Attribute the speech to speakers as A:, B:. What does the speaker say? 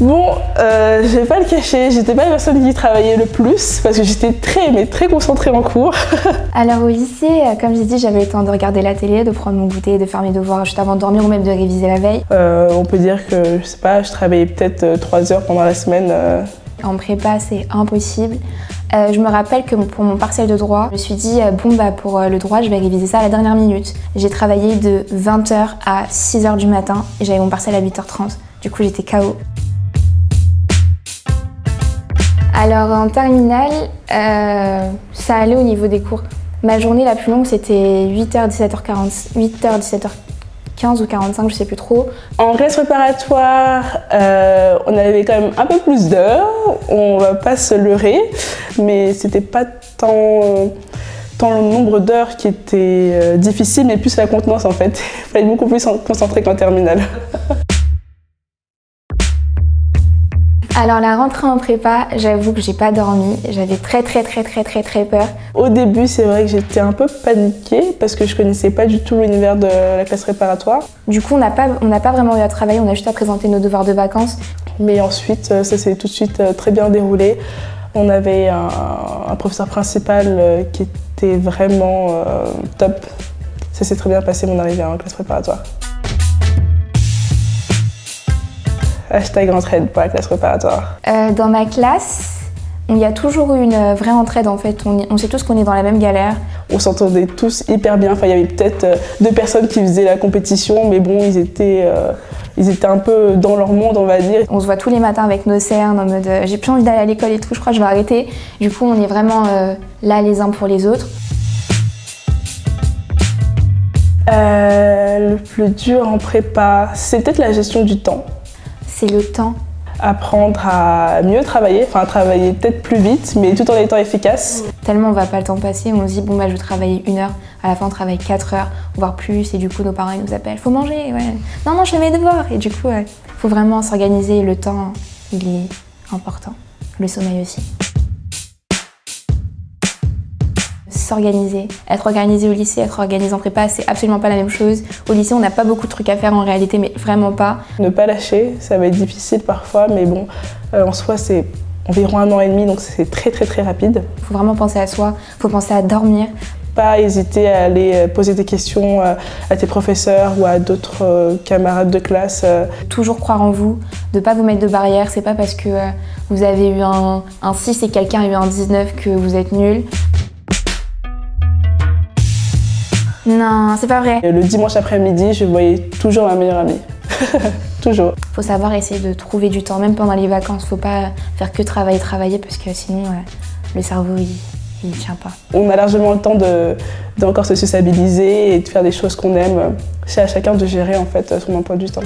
A: Bon, je vais pas le cacher, j'étais pas la personne qui travaillait le plus parce que j'étais très concentrée en cours.
B: Alors au lycée, comme j'ai dit, j'avais le temps de regarder la télé, de prendre mon goûter, de faire mes devoirs juste avant de dormir ou même de réviser la veille.
A: On peut dire que, je sais pas, je travaillais peut-être 3 heures pendant la semaine.
B: En prépa, c'est impossible. Je me rappelle que pour mon partiel de droit, je me suis dit pour le droit, je vais réviser ça à la dernière minute. J'ai travaillé de 20h à 6h du matin et j'avais mon partiel à 8h30. Du coup, j'étais KO. Alors en terminale, ça allait au niveau des cours. Ma journée la plus longue, c'était 8h, 17h15 ou 45, je sais plus trop.
A: En classe préparatoire, on avait quand même un peu plus d'heures, on va pas se leurrer, mais c'était pas tant le nombre d'heures qui était difficile, mais plus la contenance en fait. Il fallait beaucoup plus se concentrer qu'en terminale.
B: Alors la rentrée en prépa, j'avoue que j'ai pas dormi, j'avais très peur.
A: Au début, c'est vrai que j'étais un peu paniquée parce que je connaissais pas du tout l'univers de la classe préparatoire.
B: Du coup, on n'a pas vraiment eu à travailler, on a juste à présenter nos devoirs de vacances.
A: Mais ensuite, ça s'est tout de suite très bien déroulé. On avait un professeur principal qui était vraiment top. Ça s'est très bien passé mon arrivée en classe préparatoire. Hashtag entraide pour la classe préparatoire.
B: Dans ma classe, il y a toujours eu une vraie entraide en fait. On sait tous qu'on est dans la même galère.
A: On s'entendait tous hyper bien. Enfin, il y avait peut-être 2 personnes qui faisaient la compétition, mais bon, ils étaient un peu dans leur monde, on va dire.
B: On se voit tous les matins avec nos cernes en mode j'ai plus envie d'aller à l'école et tout, je crois que je vais arrêter. Du coup, on est vraiment là les uns pour les autres.
A: Le plus dur en prépa, c'est peut-être la gestion du temps.
B: C'est le temps.
A: Apprendre à mieux travailler, enfin à travailler peut-être plus vite, mais tout en étant efficace.
B: Tellement on va pas le temps passer, on se dit bon bah je vais travailler 1 heure, à la fin on travaille 4 heures, voire plus, et du coup nos parents ils nous appellent, faut manger, ouais. Non je fais mes devoirs, et du coup faut vraiment s'organiser, le temps il est important, le sommeil aussi. S'organiser. Être organisé au lycée, être organisé en prépa, c'est absolument pas la même chose. Au lycée, on n'a pas beaucoup de trucs à faire en réalité, mais vraiment pas.
A: Ne pas lâcher, ça va être difficile parfois, mais bon, en soi, c'est environ 1 an et demi, donc c'est très rapide.
B: Il faut vraiment penser à soi, il faut penser à dormir.
A: Pas hésiter à aller poser des questions à tes professeurs ou à d'autres camarades de classe.
B: Toujours croire en vous, de pas vous mettre de barrières. C'est pas parce que vous avez eu un 6 et quelqu'un a eu un 19 que vous êtes nul. Non, c'est pas vrai.
A: Le dimanche après-midi, je voyais toujours ma meilleure amie. Toujours.
B: Faut savoir essayer de trouver du temps, même pendant les vacances. Faut pas faire que travailler parce que sinon le cerveau il tient pas.
A: On a largement le temps d'encore se sociabiliser et de faire des choses qu'on aime. C'est à chacun de gérer en fait son emploi du temps.